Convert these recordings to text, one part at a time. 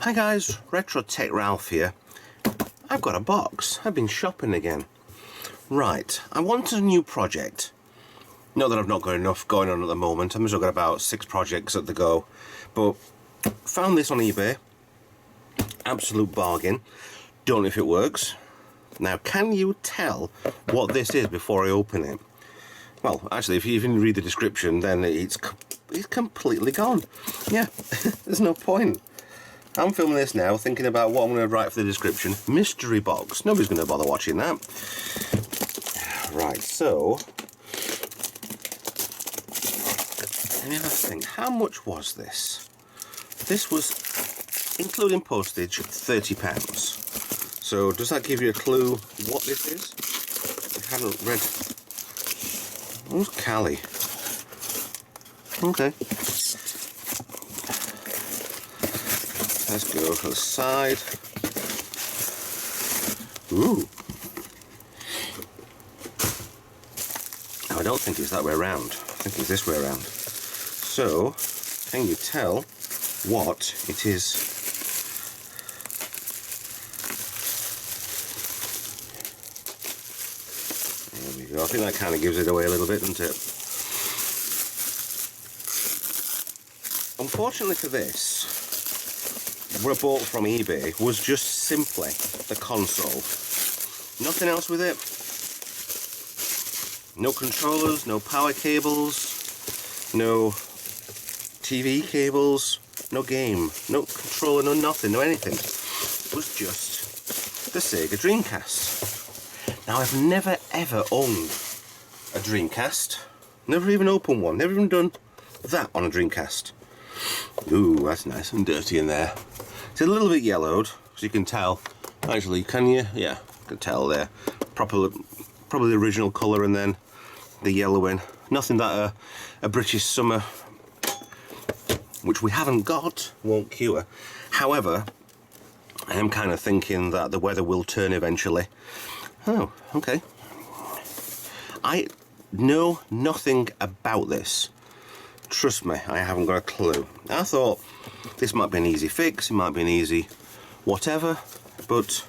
Hi guys, Retro Tech Ralph here. I've got a box. I've been shopping again. Right, I wanted a new project. Not that I've not got enough going on at the moment. I've still got about 6 projects at the go. But found this on eBay. Absolute bargain. Don't know if it works. Now, can you tell what this is before I open it? Well, actually, if you even read the description, then it's completely gone. Yeah, there's no point. I'm filming this now, thinking about what I'm going to write for the description. Mystery box. Nobody's going to bother watching that. Right, so... let me have a think. How much was this? This was, including postage, £30. So, does that give you a clue what this is? I haven't read... who's Callie? Okay. Let's go to the side. Ooh. No, I don't think it's that way around. I think it's this way around. So, can you tell what it is? There we go. I think that kind of gives it away a little bit, doesn't it? Unfortunately for this, what I bought from eBay was just simply the console. Nothing else with it. No controllers, no power cables, no TV cables, no game, no controller, no nothing, no anything. It was just the Sega Dreamcast. Now, I've never ever owned a Dreamcast. Never even opened one. Never even done that on a Dreamcast. Ooh, that's nice and dirty in there. It's a little bit yellowed, as you can tell. Actually, can you? Yeah, you can tell there. Probably the original colour and then the yellowing. Nothing that a British summer, which we haven't got, won't cure. However, I am kind of thinking that the weather will turn eventually. Oh, okay. I know nothing about this. Trust me, I haven't got a clue. I thought this might be an easy fix, it might be an easy whatever, but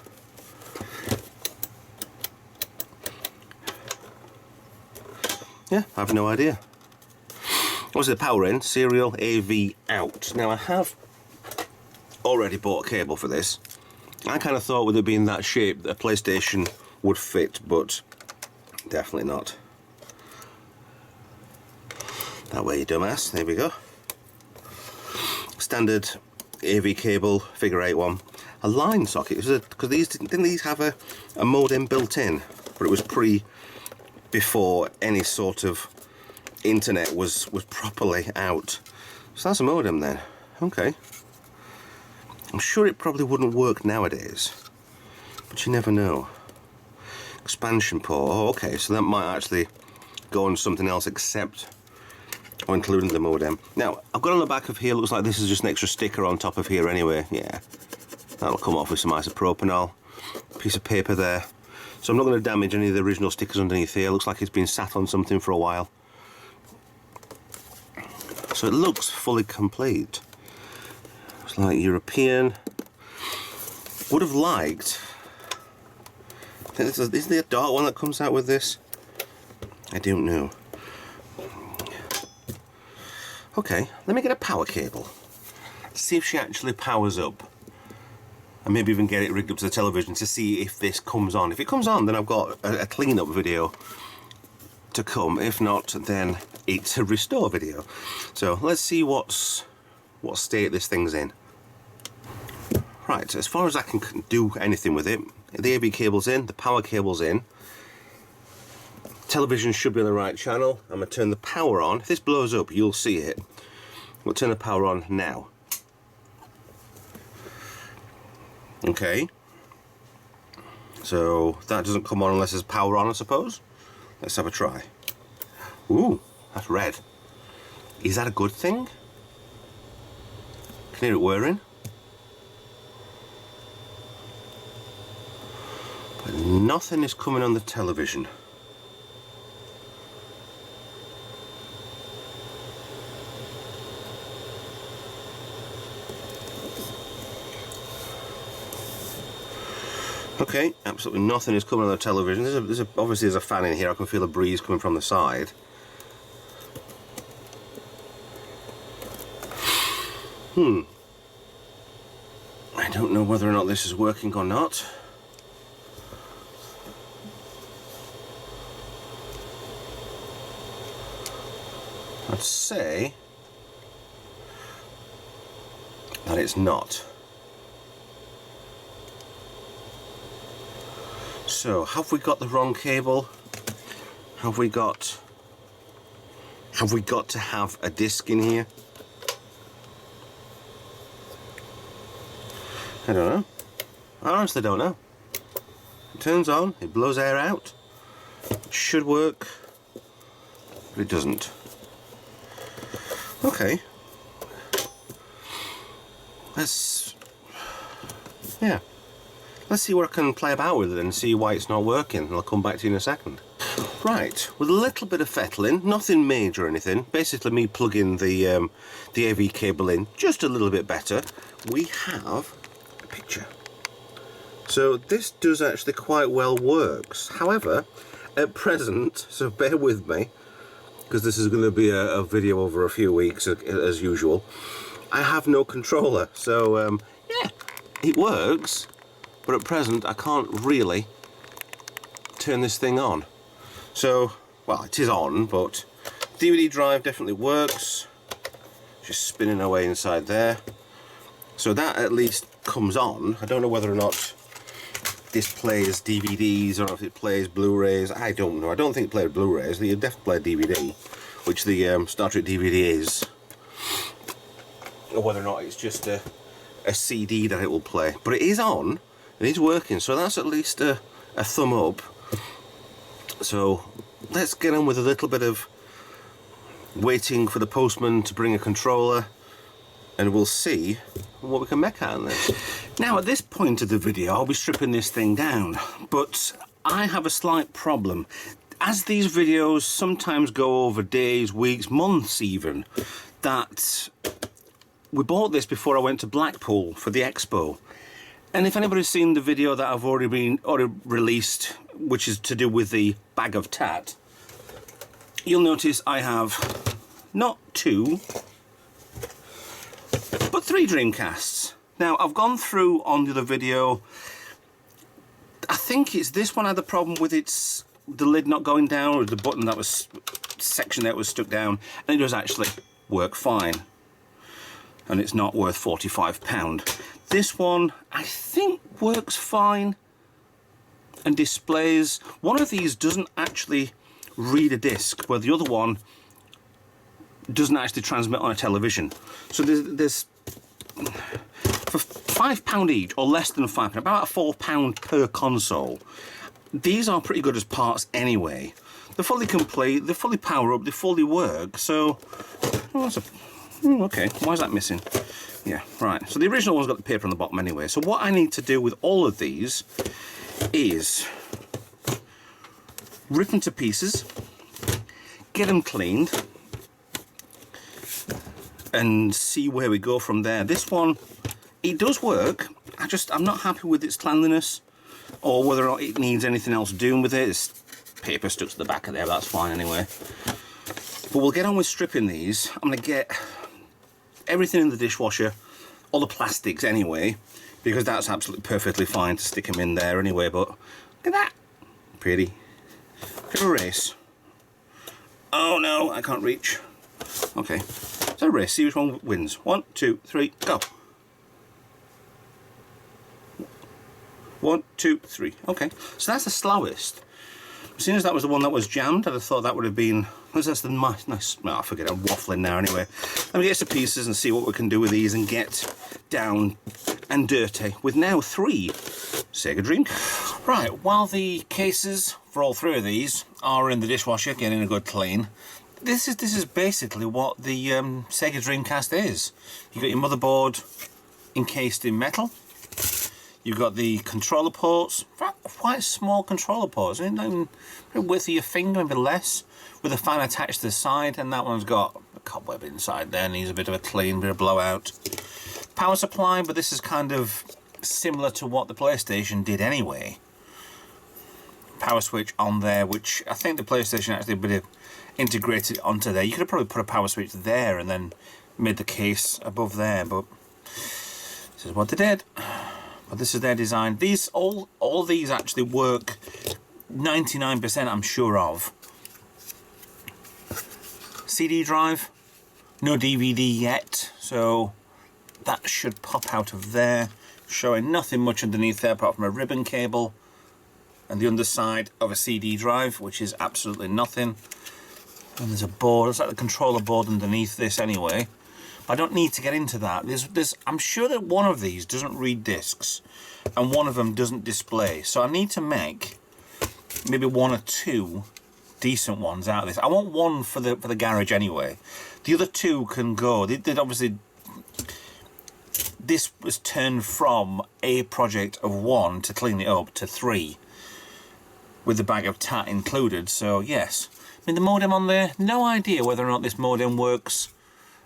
yeah, I have no idea. Obviously the power in, serial AV out. Now I have already bought a cable for this. I kind of thought with it being that shape that a PlayStation would fit, but definitely not. That way, you dumbass. There we go. Standard AV cable, figure 8 one. A line socket, because didn't these have a modem built in? But it was before any sort of internet was properly out. So that's a modem then. Okay. I'm sure it probably wouldn't work nowadays, but you never know. Expansion port. Oh, okay, so that might actually go on something else except, or including the modem. Now, I've got on the back of here, looks like this is just an extra sticker on top of here anyway. Yeah, that'll come off with some isopropanol. Piece of paper there. So I'm not going to damage any of the original stickers underneath here. Looks like it's been sat on something for a while. So it looks fully complete. It's like European. Would have liked... Isn't there a dark one that comes out with this? I don't know. Okay, let me get a power cable. See if she actually powers up. And maybe even get it rigged up to the television to see if this comes on. If it comes on, then I've got a clean-up video to come. If not, then it's a restore video. So let's see what state this thing's in. Right, as far as I can do anything with it, the AV cable's in, the power cable's in. Television should be on the right channel. I'm going to turn the power on. If this blows up, you'll see it. We'll turn the power on now. Okay. So that doesn't come on unless there's power on, I suppose. Let's have a try. Ooh, that's red. Is that a good thing? Can hear it whirring. Nothing is coming on the television. Okay, absolutely nothing is coming on the television. Obviously there's a fan in here. I can feel a breeze coming from the side. I don't know whether or not this is working or not. I'd say that it's not. So, have we got the wrong cable? Have we got to have a disc in here? I don't know. I honestly don't know. It turns on, it blows air out. It should work, but it doesn't. Okay. Let's see what I can play about with it and see why it's not working, and I'll come back to you in a second. Right, with a little bit of fettling, nothing major or anything, basically me plugging the AV cable in just a little bit better, we have a picture. So this does actually quite well works. However, at present, so bear with me, because this is going to be a video over a few weeks as usual, I have no controller. So yeah, it works, but at present I can't really turn this thing on. So, well, it is on, but DVD drive definitely works. Just spinning away inside there. So that at least comes on. I don't know whether or not this plays DVDs or if it plays Blu-rays. I don't know. I don't think it played Blu-rays. It definitely played DVD, which the Star Trek DVD is. Or whether or not it's just a CD that it will play. But it is on. It is working. So that's at least a thumb up. So let's get on with a little bit of waiting for the postman to bring a controller, and we'll see what we can make out of this. Now at this point of the video I'll be stripping this thing down, but I have a slight problem. As these videos sometimes go over days, weeks, months even, that we bought this before I went to Blackpool for the Expo. And if anybody's seen the video that I've already released, which is to do with the bag of tat, you'll notice I have not 2, but 3 Dreamcasts. Now I've gone through on the other video. I think it's this one I had the problem with the lid not going down, or the button that was section that was stuck down, and it does actually work fine. And it's not worth £45. This one, I think, works fine and displays. One of these doesn't actually read a disc, where the other one doesn't actually transmit on a television. So there's for £5 each, or less than £5, about £4 per console. These are pretty good as parts anyway. They're fully complete, they fully power up, they fully work. So, okay, why is that missing? Yeah, right. So the original one's got the paper on the bottom anyway. So what I need to do with all of these is rip them to pieces, get them cleaned, and see where we go from there. This one, it does work. I'm not happy with its cleanliness, or whether or not it needs anything else doing with it. It's paper stuck to the back of there, but that's fine anyway. But we'll get on with stripping these. I'm going to get everything in the dishwasher, all the plastics anyway, because that's absolutely perfectly fine to stick them in there anyway. But look at that, pretty race. Oh no, I can't reach. Okay, so a race, see which one wins. 1, 2, 3, go. 1, 2, 3. Okay, so that's the slowest. As soon as that was the one that was jammed, I'd have thought that would have been. That's the nice. Well, I forget. I'm waffling now anyway. Let me get to pieces and see what we can do with these and get down and dirty with now 3 Sega Dreamcasts. Right. While the cases for all 3 of these are in the dishwasher, getting a good clean. This is basically what the Sega Dreamcast is. You've got your motherboard encased in metal. You've got the controller ports, quite small controller ports. Not even width of your finger, maybe less, with a fan attached to the side, and that one's got a cobweb inside there, needs a bit of a clean, bit of blowout. Power supply, but this is kind of similar to what the PlayStation did anyway. Power switch on there, which I think the PlayStation actually a bit of integrated onto there. You could have probably put a power switch there and then made the case above there, but this is what they did. But this is their design. These all these actually work 99%, I'm sure of. CD drive, no DVD yet, so that should pop out of there, showing nothing much underneath there apart from a ribbon cable and the underside of a CD drive, which is absolutely nothing. And there's a board, it's like the controller board underneath this anyway. I don't need to get into that. I'm sure that one of these doesn't read discs and one of them doesn't display. So I need to make maybe one or two decent ones out of this. I want one for the garage anyway. The other two can go. They obviously, this was turned from a project of 1 to clean it up to 3 with the bag of tat included. So yes. I mean, the modem on there, no idea whether or not this modem works.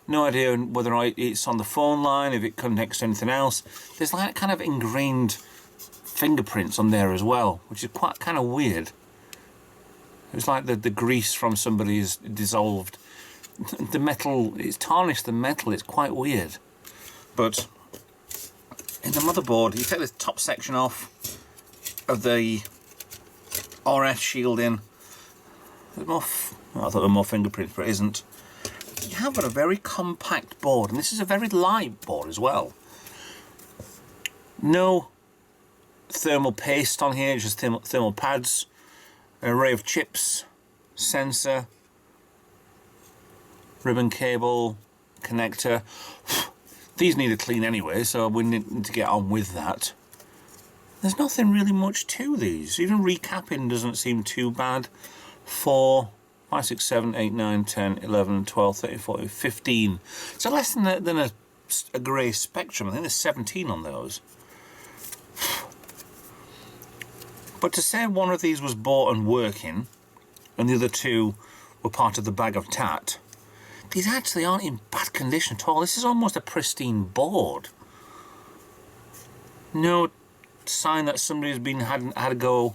No idea whether or not it's on the phone line, if it connects to anything else. There's like kind of ingrained fingerprints on there as well, which is quite kind of weird. It's like the grease from somebody is dissolved. The metal, it's tarnished the metal, it's quite weird. But in the motherboard, you take the top section off of the RF shielding. There's more, well, I thought there were more fingerprints, but it isn't. You have got a very compact board, and this is a very light board as well. No thermal paste on here, just thermal pads, an array of chips, sensor, ribbon cable, connector. These need a clean anyway, so we need to get on with that. There's nothing really much to these. Even recapping doesn't seem too bad. 4, 5, 6, 7, 8, 9, 10, 11, 12, 13, 14, 15. So less than a grey Spectrum. I think there's 17 on those. But to say one of these was bought and working, and the other two were part of the bag of tat, these actually aren't in bad condition at all. This is almost a pristine board. No sign that somebody's had a go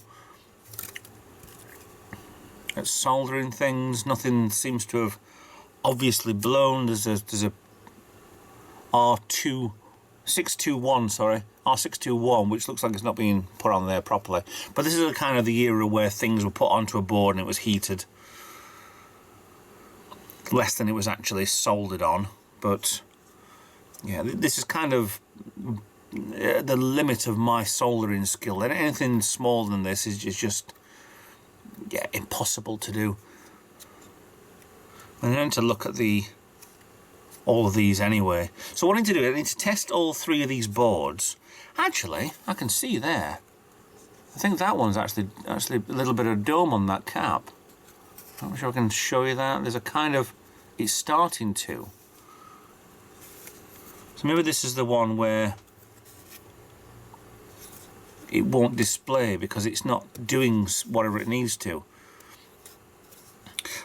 at soldering things. Nothing seems to have obviously blown. There's a R621, which looks like it's not being put on there properly. But this is a kind of the era where things were put onto a board and it was heated less than it was actually soldered on. But yeah, this is kind of the limit of my soldering skill. And anything smaller than this is just impossible to do. I'm going to look at all of these anyway. So what I need to do, I need to test all 3 of these boards. Actually, I can see there. I think that one's actually a little bit of dome on that cap. I'm not sure I can show you that. There's a kind of, it's starting to. So maybe this is the one where it won't display because it's not doing whatever it needs to.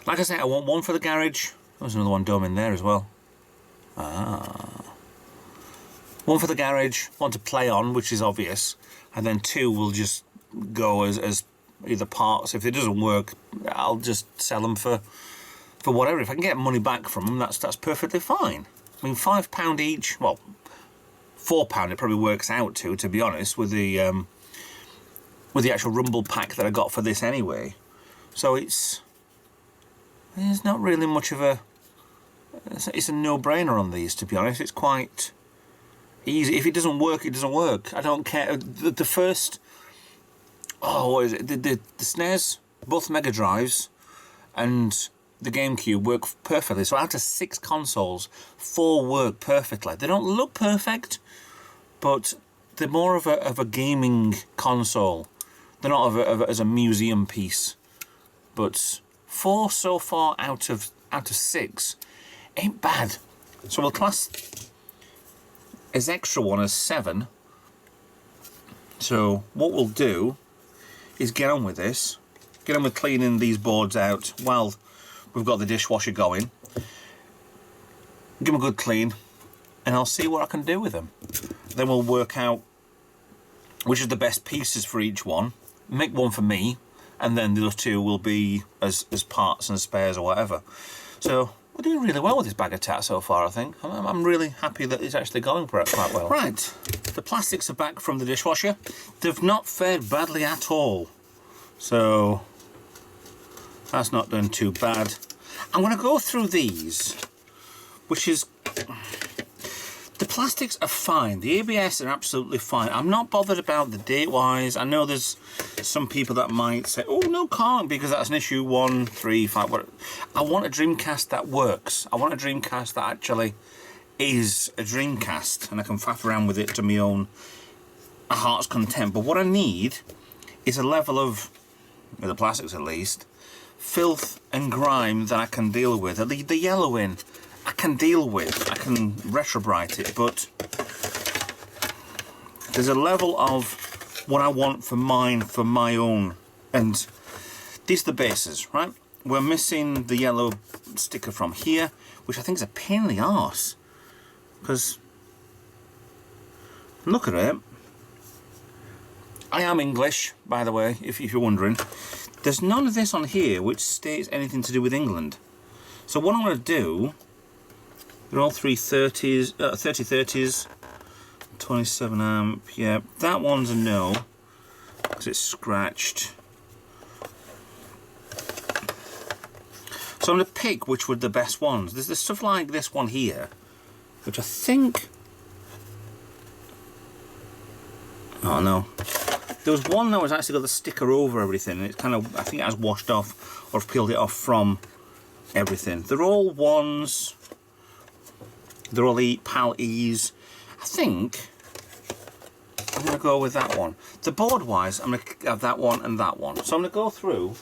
Like I said, I want one for the garage. There's another one dome in there as well. One for the garage, one to play on, which is obvious, and then 2 will just go as either parts. If it doesn't work, I'll just sell them for whatever. If I can get money back from them, that's perfectly fine. I mean, £5 each, well, £4 it probably works out to be honest, with the actual rumble pack that I got for this anyway. So there's not really much of a, it's a no-brainer on these, to be honest. It's quite easy. If it doesn't work, it doesn't work. I don't care. The first, what is it? The SNES, both Mega Drives, and the GameCube work perfectly. So out of 6 consoles, 4 work perfectly. They don't look perfect, but they're more of a gaming console. They're not as a museum piece. But 4 so far out of 6 ain't bad. So we'll class his extra one as 7. So what we'll do is get on with this. Get on with cleaning these boards out while we've got the dishwasher going. Give them a good clean, and I'll see what I can do with them. Then we'll work out which is the best pieces for each one. Make one for me, and then the other two will be as parts and spares or whatever. So we're doing really well with this bag of tat so far, I think. I'm really happy that it's actually going quite well. Right, the plastics are back from the dishwasher. They've not fared badly at all. So that's not done too bad. I'm going to go through these, which is... The plastics are fine. The ABS are absolutely fine. I'm not bothered about the date-wise. I know there's some people that might say, oh, no, can't, because that's an issue 1, 3, 5. What? I want a Dreamcast that works. I want a Dreamcast that actually is a Dreamcast, and I can faff around with it to my own heart's content. But what I need is a level of, with the plastics at least, filth and grime that I can deal with. The yellowing, I can deal with. I can retrobrite it, but there's a level of what I want for mine, for my own. And these are the bases, right? We're missing the yellow sticker from here, which I think is a pain in the arse. Because, look at it. I am English, by the way, if you're wondering. There's none of this on here which states anything to do with England. So what I'm going to do... They're all 330s, 3030s, 27 amp, yeah. That one's a no, because it's scratched. So I'm going to pick which were the best ones. There's stuff like this one here, which I think... Oh no. There was one that was actually got the sticker over everything, and it's kind of, I think it has washed off, or I've peeled it off from everything. They're all ones... They're all PAL E's. I think I'm going to go with that one. The board-wise, I'm going to have that one and that one. So I'm going to go through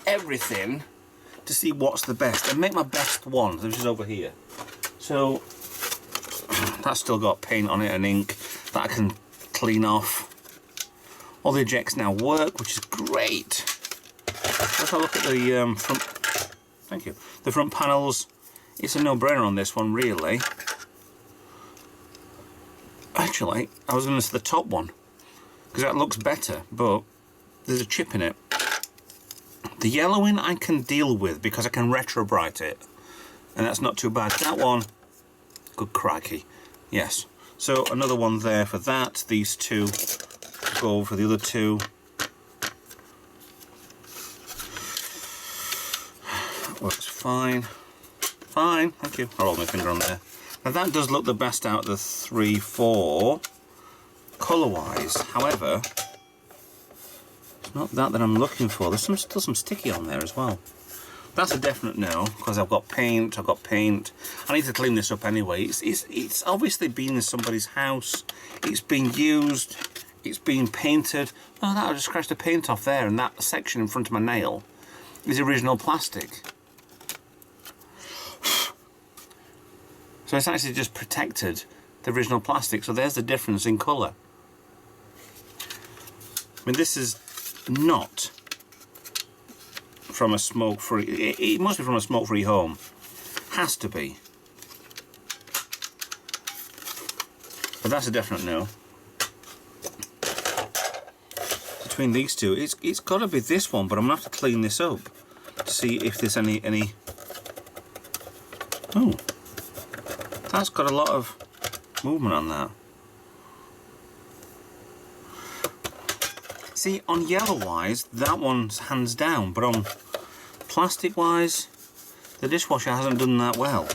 everything to see what's the best and make my best one, which is over here. So that's still got paint on it and ink that I can clean off. All the ejects now work, which is great. If I look at the front, thank you, the front panels. It's a no-brainer on this one, really. Actually, I was going to say the top one, because that looks better, but there's a chip in it. The yellowing I can deal with, because I can retrobrite it, and that's not too bad. That one, good crikey, yes. So another one there for that. These two go for the other two. That works fine. Fine, thank you. I'll hold my finger on there. Now that does look the best out of the 3, 4, colour-wise. However, it's not that I'm looking for. There's still some sticky on there as well. That's a definite no, because I've got paint. I need to clean this up anyway. It's obviously been in somebody's house. It's been used. It's been painted. Oh, that I just scratched the paint off there, and that section in front of my nail is original plastic. So it's actually just protected the original plastic. So there's the difference in colour. I mean, this is not from a smoke-free... It must be from a smoke-free home. Has to be. But that's a definite no. Between these two, it's got to be this one, but I'm going to have to clean this up to see if there's any... Oh. That's got a lot of movement on that. See, on yellow-wise, that one's hands down, but on plastic-wise, the dishwasher hasn't done that well.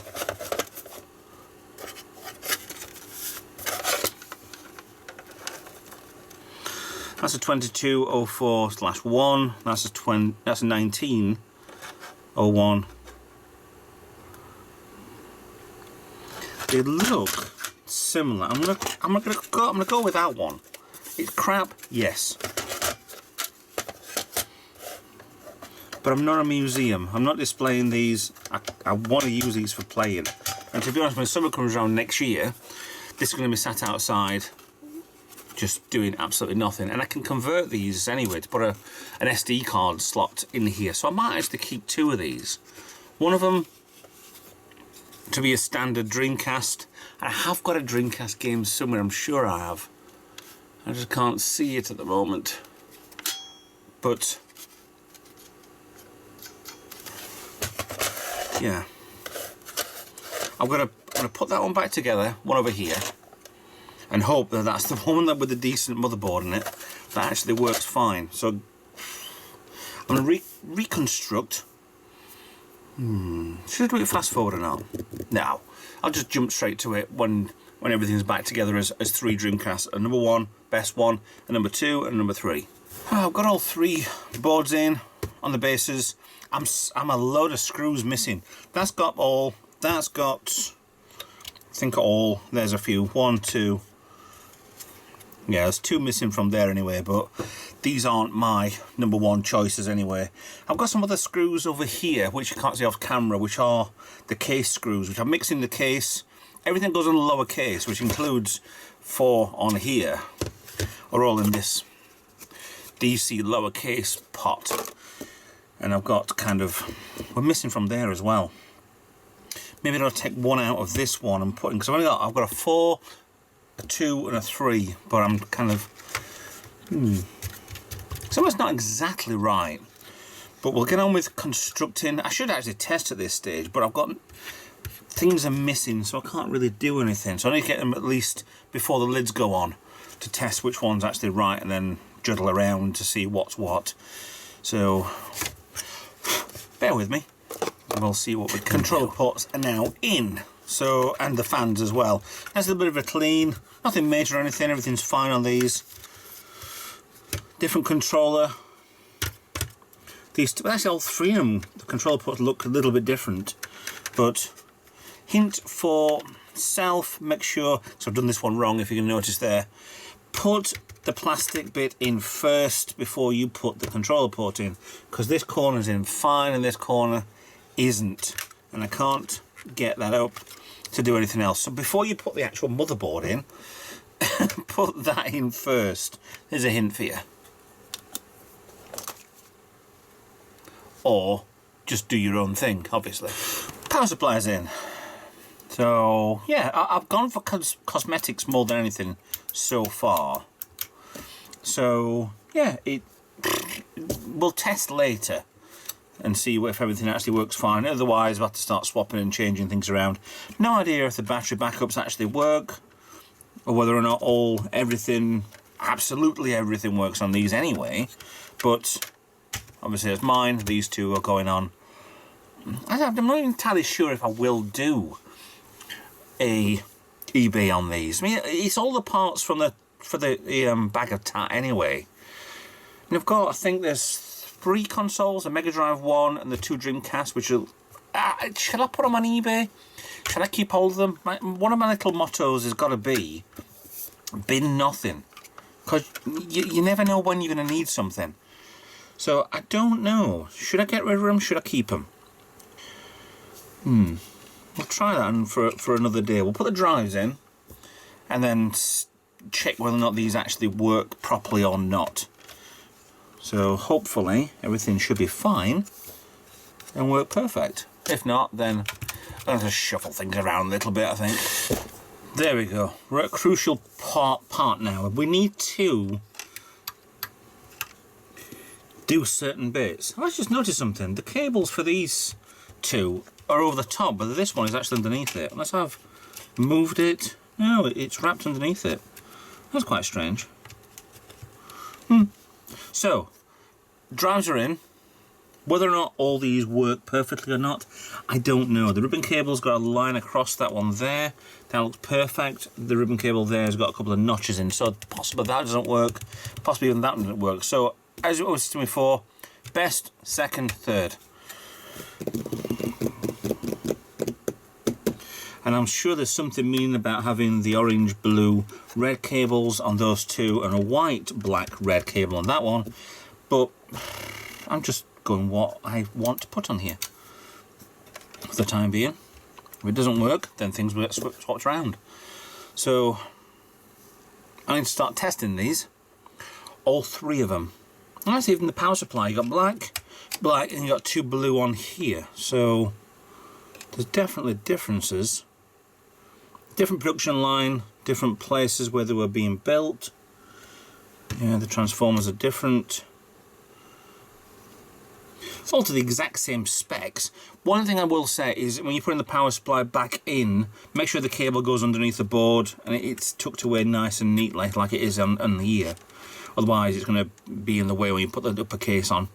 That's a 2204/1. That's a 1901. They look similar. I'm gonna go with that one. It's crap, yes. But I'm not a museum. I'm not displaying these. I want to use these for playing. And to be honest, when summer comes around next year, this is going to be sat outside just doing absolutely nothing. And I can convert these anyway to put an SD card slot in here. So I might actually keep 2 of these. One of them to be a standard Dreamcast. I have got a Dreamcast game somewhere, I'm sure I have. I just can't see it at the moment. But yeah, I'm gonna put that one back together, one over here, and hope that that's the one that with the decent motherboard in it that actually works fine. So I'm gonna reconstruct. Should I do it fast forward or not? No, I'll just jump straight to it when everything's back together as 3 Dreamcasts. And number 1, best one, and number 2, and number 3. Oh, I've got all 3 boards in on the bases. I'm a load of screws missing. That's got, I think all, there's a few. 1, 2. Yeah, there's 2 missing from there anyway, but these aren't my number 1 choices anyway. I've got some other screws over here, which you can't see off camera, which are the case screws, which I'm mixing the case. Everything goes on the lower case, which includes 4 on here, are all in this DC lower case pot. And I've got we're missing from there as well. Maybe I'll take 1 out of this one and put in, because I've got a 4, a 2 and a 3, but I'm so it's not exactly right, but we'll get on with constructing. I should actually test at this stage, but I've got things are missing, so I can't really do anything. So I need to get them at least before the lids go on to test which one's actually right, and then juggle around to see what's what. So bear with me, and we'll see what we can. Control ports are now in. So, and the fans as well. That's a little bit of a clean, nothing major or anything, everything's fine on these. Different controller. These two, actually all 3 of them, the control ports look a little bit different. But hint for self, make sure, so I've done this one wrong if you can notice there. Put the plastic bit in first before you put the controller port in, because this corner's in fine and this corner isn't. And I can't get that up to do anything else. So before you put the actual motherboard in, put that in first. There's a hint for you. Or just do your own thing, obviously. Power supply's in. So yeah, I've gone for cosmetics more than anything so far. So yeah, we'll test later and see if everything actually works fine. Otherwise, we'll have to start swapping and changing things around. No idea if the battery backups actually work, or whether or not absolutely everything works on these anyway. But obviously it's mine, these 2 are going on. I'm not entirely sure if I will do a eBay on these. I mean, it's all the parts for the bag of tat anyway. And I've got, I think there's 3 consoles, a Mega Drive 1 and the 2 Dreamcasts, which will... shall I put them on eBay? Shall I keep hold of them? One of my little mottos has got to be, bin nothing. Because you never know when you're going to need something. So I don't know. Should I get rid of them? Should I keep them? We'll try that for another day. We'll put the drives in and then check whether or not these actually work properly or not. So hopefully everything should be fine and work perfect. If not, then I'll just shuffle things around a little bit, I think. There we go. We're at a crucial part now. We need to do certain bits. I just noticed something. The cables for these 2 are over the top, but this one is actually underneath it. Unless I've moved it. No, it's wrapped underneath it. That's quite strange. So, drives are in. Whether or not all these work perfectly or not, I don't know. The ribbon cable's got a line across that one there. That looks perfect. The ribbon cable there has got a couple of notches in, so possibly that doesn't work. Possibly even that doesn't work. So, as it was before, best, second, third. And I'm sure there's something mean about having the orange, blue, red cables on those 2 and a white, black, red cable on that one. But I'm just going what I want to put on here for the time being. If it doesn't work, then things will get swapped around. So I need to start testing these. All 3 of them. And that's even the power supply. You got black, and you got 2 blue on here. So there's definitely differences. Different production line, different places where they were being built. Yeah, the transformers are different. It's all to the exact same specs. One thing I will say is when you're putting the power supply back in, make sure the cable goes underneath the board and it's tucked away nice and neatly like it is on here. Otherwise it's going to be in the way when you put the upper case on.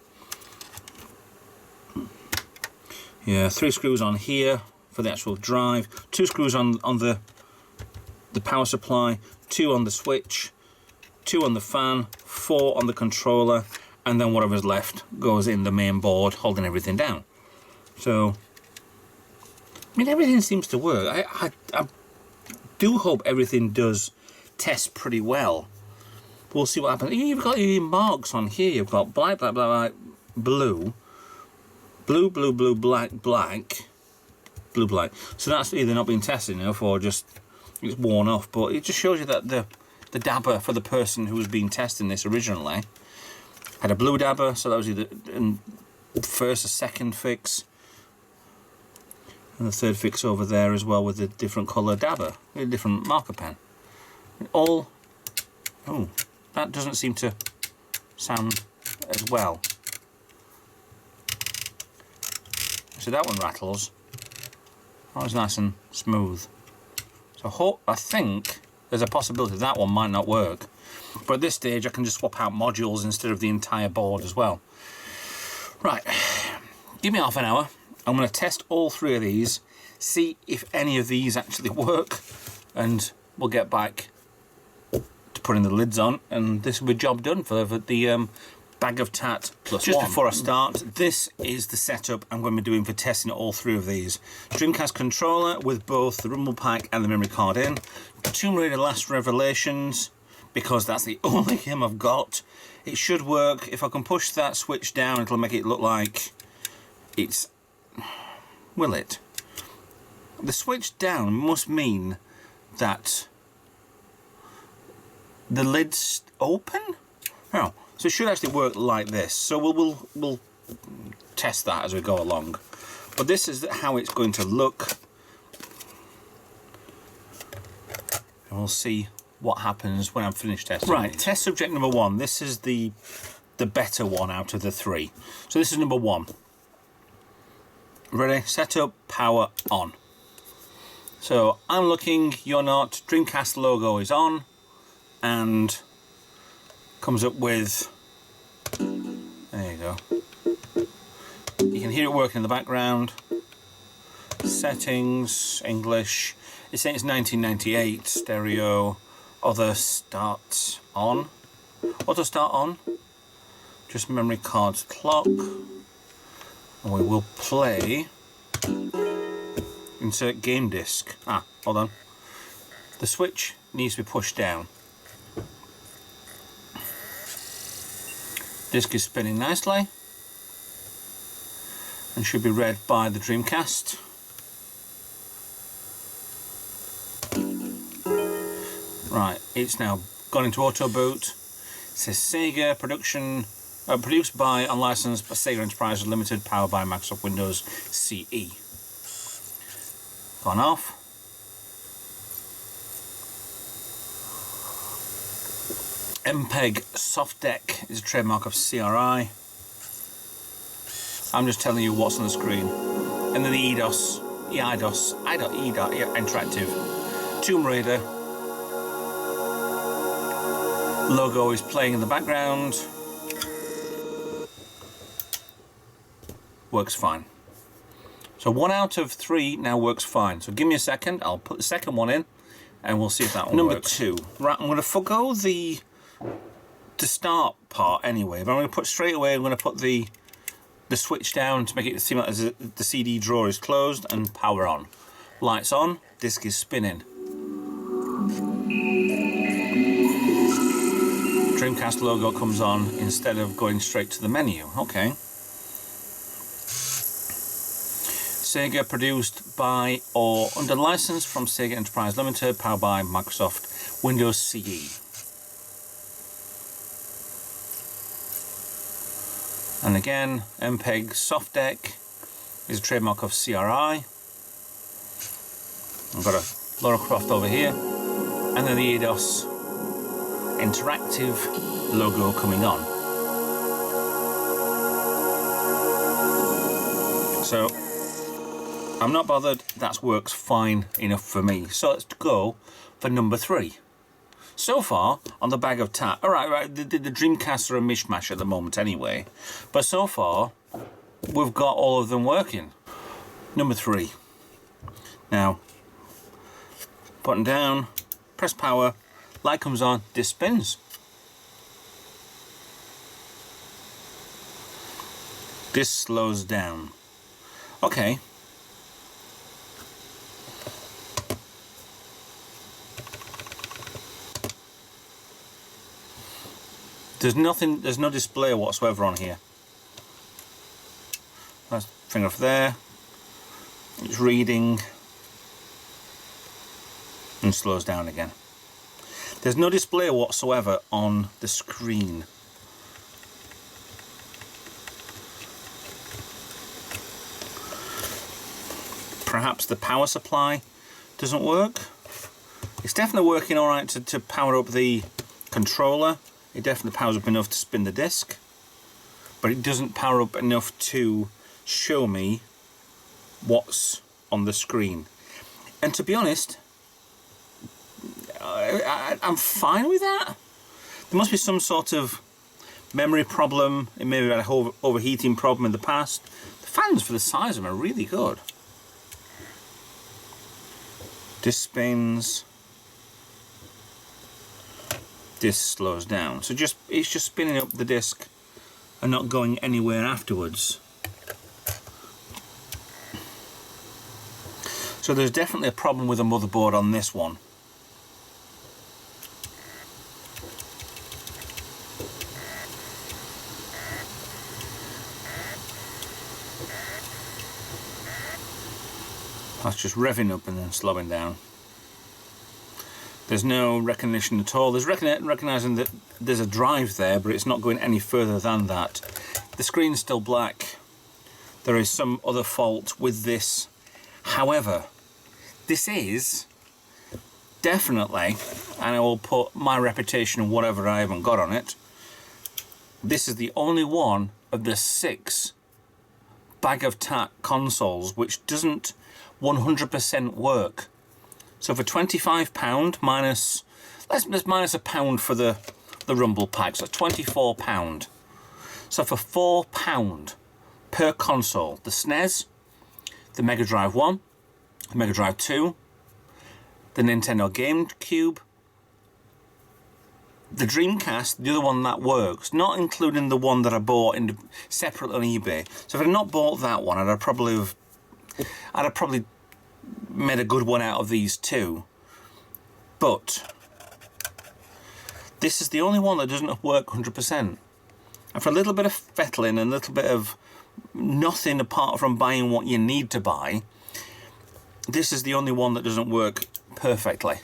Yeah, 3 screws on here for the actual drive, 2 screws on the power supply, 2 on the switch, 2 on the fan, 4 on the controller, and then whatever's left goes in the main board holding everything down. So, I mean, everything seems to work. I do hope everything does test pretty well. We'll see what happens. You've got your marks on here. You've got black, black, black, blue, blue, blue, blue, black, black, blue, black. So that's either not being tested enough or just it's worn off. But it just shows you that the dabber for the person who was being testing this originally had a blue dabber, so that was either first or second fix. And the 3rd fix over there as well with a different colour dabber, with a different marker pen. All, oh, that doesn't seem to sound as well. So that one rattles. That was nice and smooth. So I think there's a possibility that one might not work. But at this stage I can just swap out modules instead of the entire board as well. Right, give me half an hour. I'm going to test all 3 of these, see if any of these actually work, and we'll get back to putting the lids on, and this will be job done for the bag of tat plus just 1. Before I start, this is the setup I'm going to be doing for testing all 3 of these. Dreamcast controller with both the rumble pack and the memory card in. Tomb Raider Last Revelations, because that's the only game I've got. It should work. If I can push that switch down, it'll make it look like it's... Will it? The switch down must mean that the lid's open? No. So it should actually work like this. So we'll test that as we go along. But this is how it's going to look. And we'll see what happens when I'm finished testing. Right, test subject number 1. This is the better one out of the 3. So this is number 1. Ready, set up, power on. So I'm looking, you're not. Dreamcast logo is on and comes up with, there you go. You can hear it working in the background. Settings, English. It's saying it's 1998, stereo. Other starts on. Auto start on. Just memory card's clock. And we will play. Insert game disc. Ah, hold on. The switch needs to be pushed down. Disc is spinning nicely and should be read by the Dreamcast. Right, it's now gone into auto boot. It says Sega production, produced by and licensed by Sega Enterprises Limited, powered by Microsoft Windows CE. Gone off. MPEG soft deck is a trademark of CRI. I'm just telling you what's on the screen. And then the EDOS, interactive. Tomb Raider. Logo is playing in the background. Works fine. So 1 out of 3 now works fine. So give me a second, I'll put the second one in and we'll see if that one works. Number 2. Right, I'm going to forgo the start part anyway, but I'm going to put straight away, I'm going to put the switch down to make it seem like the CD drawer is closed, and power on. Lights on, disc is spinning. Dreamcast logo comes on instead of going straight to the menu. Okay. Sega produced by or under license from Sega Enterprise Limited, powered by Microsoft Windows CE. And again, MPEG soft deck is a trademark of CRI. I've got a Lara Croft over here, and then the Eidos interactive logo coming on. So I'm not bothered, that works fine enough for me. So let's go for number 3. So far on the bag of tat, alright, the Dreamcasts are a mishmash at the moment anyway, but so far we've got all of them working. Number 3. Now, button down, press power, light comes on, disc spins. Disc slows down. Okay. There's no display whatsoever on here. That's finger off there. It's reading and slows down again. There's no display whatsoever on the screen. Perhaps the power supply doesn't work. It's definitely working alright to power up the controller. It definitely powers up enough to spin the disc, but it doesn't power up enough to show me what's on the screen. And to be honest, I'm fine with that. There must be some sort of memory problem. It may have had an overheating problem in the past. The fans for the size of them are really good. Disc spins. Disc slows down. So it's just spinning up the disc and not going anywhere afterwards. So there's definitely a problem with the motherboard on this one. That's just revving up and then slowing down. There's no recognition at all. There's recognizing that there's a drive there, but it's not going any further than that. The screen's still black. There is some other fault with this. However, this is definitely, and I will put my reputation and whatever I haven't got on it, this is the only one of the 6 bag of tat consoles which doesn't 100% work. So for £25 minus, let's minus £1 for the Rumble pack, so £24. So for £4 per console, the SNES, the Mega Drive 1, the Mega Drive 2, the Nintendo GameCube, the Dreamcast, the other one that works, not including the one that I bought separately on eBay. So if I'd not bought that one, I'd have probably made a good one out of these 2. But this is the only one that doesn't work 100%. And for a little bit of fettling and a little bit of nothing apart from buying what you need to buy, this is the only one that doesn't work perfectly.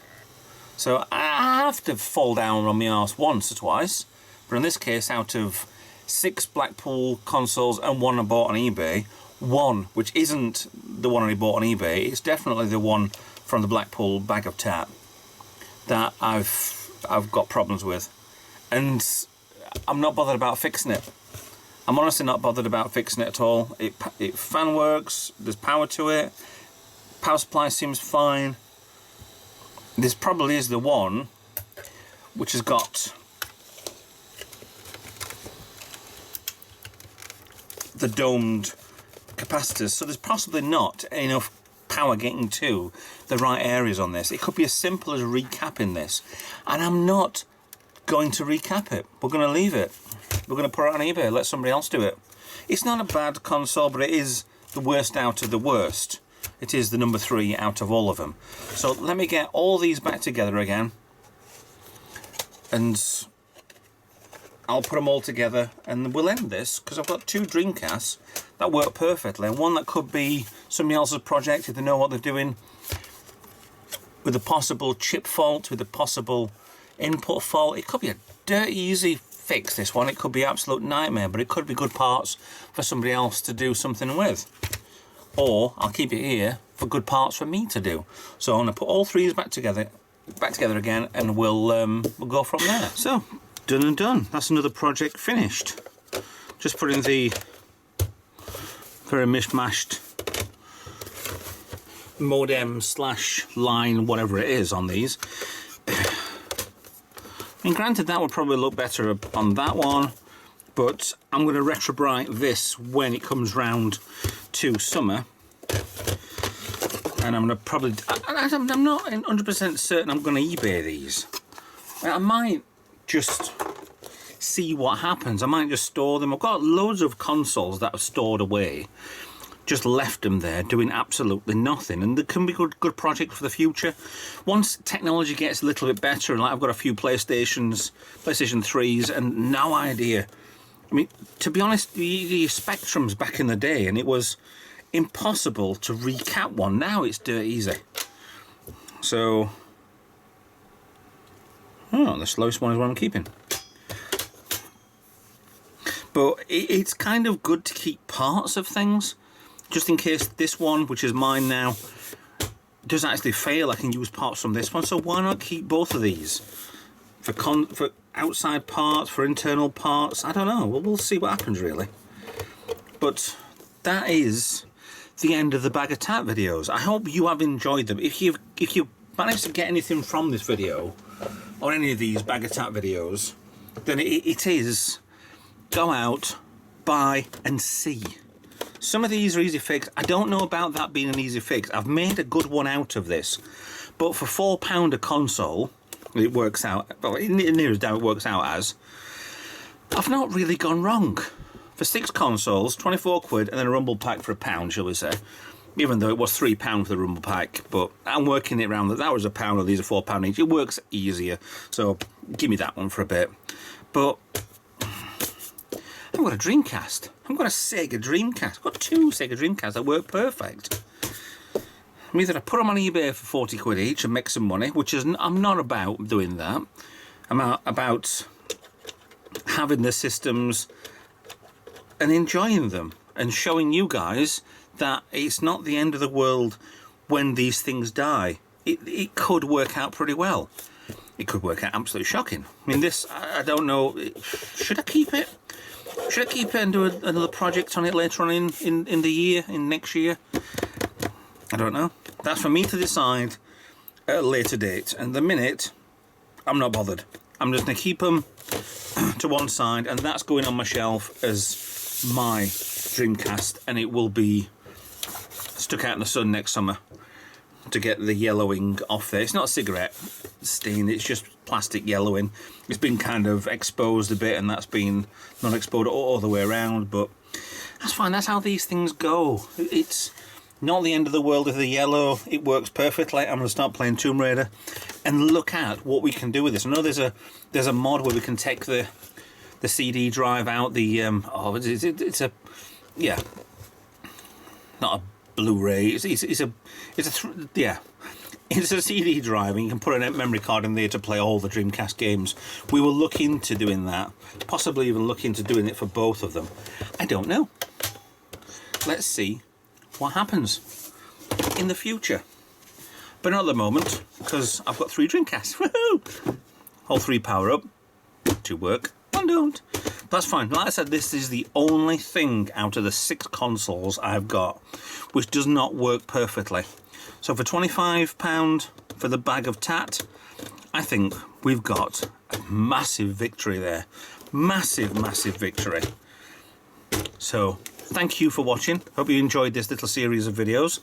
So I have to fall down on my arse once or twice, but in this case, out of 6 Blackpool consoles and one I bought on eBay, one which isn't the one I bought on eBay, it's definitely the one from the Blackpool bag of tat that I've got problems with, and I'm not bothered about fixing it. I'm honestly not bothered about fixing it at all. It fan works, there's power to it, power supply seems fine. This probably is the one which has got the domed capacitors, so there's possibly not enough power getting to the right areas on this. It could be as simple as recapping this, and I'm not going to recap it. We're going to leave it. We're going to put it on eBay, let somebody else do it. It's not a bad console, but it is the worst out of the worst. It is the number 3 out of all of them. So let me get all these back together again, and I'll put them all together and we'll end this, because I've got 2 Dreamcasts that work perfectly, and one that could be somebody else's project if they know what they're doing, with a possible chip fault, with a possible input fault. It could be a dirty easy fix this one. It could be absolute nightmare, but it could be good parts for somebody else to do something with. Or I'll keep it here for good parts for me to do. So I'm going to put all three back together again, and we'll go from there. So, done and done. That's another project finished. Just putting the very mishmashed modem / line, whatever it is, on these. And granted, that would probably look better on that one, but I'm going to retrobrite this when it comes round to summer. And I'm going to probably... I'm not 100% certain I'm going to eBay these. I might just see what happens. I might just store them. I've got loads of consoles that are stored away. Just left them there doing absolutely nothing, and there can be good project for the future. Once technology gets a little bit better, and like I've got a few PlayStation 3s, and no idea. I mean, to be honest, the Spectrums back in the day, and it was impossible to recap one. Now it's dirt easy. So, the slowest one is what I'm keeping. But it's kind of good to keep parts of things, just in case this one, which is mine now, does actually fail. I can use parts from this one, so why not keep both of these for outside parts, for internal parts? I don't know. We'll see what happens, really. But that is the end of the Bag of Tat videos. I hope you have enjoyed them. If you managed to get anything from this video or any of these Bag of Tat videos, then it is go out, buy and see. Some of these are easy fix. I don't know about that being an easy fix. I've made a good one out of this, but for £4 a console, it works out, well, it nears down it works out as, I've not really gone wrong. For 6 consoles, 24 quid, and then a rumble pack for £1, shall we say. Even though it was £3 for the rumble pack, but I'm working it around that was £1, or these are £4 each. It works easier, so give me that one for a bit. But I've got a Dreamcast. I've got a Sega Dreamcast. I've got 2 Sega Dreamcasts that work perfect. I'm either I put them on eBay for 40 quid each and make some money, which is, I'm not about doing that. I'm about having the systems and enjoying them and showing you guys that it's not the end of the world when these things die. It could work out pretty well. It could work out absolutely shocking. I mean, this, I don't know, should I keep it? Should I keep it and do another project on it later on in the year, in next year? I don't know. That's for me to decide at a later date. And the minute, I'm not bothered. I'm just going to keep them to one side, and that's going on my shelf as my Dreamcast, and it will be stuck out in the sun next summer to get the yellowing off there. It's not a cigarette stain, it's just plastic yellowing. It's been kind of exposed a bit, and that's been not exposed all the way around, but that's fine. That's how these things go. It's not the end of the world of the yellow. It works perfectly. I'm going to start playing Tomb Raider and look at what we can do with this. I know there's a mod where we can take the CD drive out, the it's a, yeah, not a Blu-ray. It's a CD drive, and you can put a memory card in there to play all the Dreamcast games. We will look into doing that, possibly even look into doing it for both of them. I don't know. Let's see what happens in the future. But not at the moment, because I've got 3 Dreamcasts. Woohoo! All 3 power up, 2 work, 1 don't. That's fine. Like I said, this is the only thing out of the 6 consoles I've got which does not work perfectly. So for £25 for the Bag of Tat, I think we've got a massive victory there. Massive, massive victory. So thank you for watching. Hope you enjoyed this little series of videos.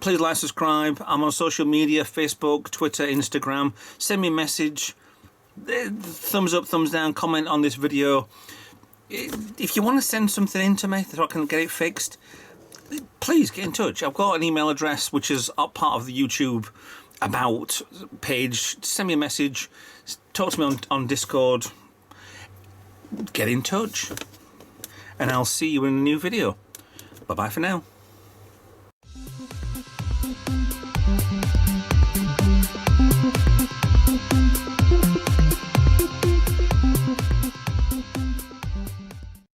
Please like, subscribe. I'm on social media, Facebook, Twitter, Instagram. Send me a message. Thumbs up, thumbs down, comment on this video. If you want to send something in to me so I can get it fixed, please get in touch. I've got an email address which is up part of the YouTube about page. Send me a message, talk to me on Discord, get in touch, and I'll see you in a new video. Bye bye for now.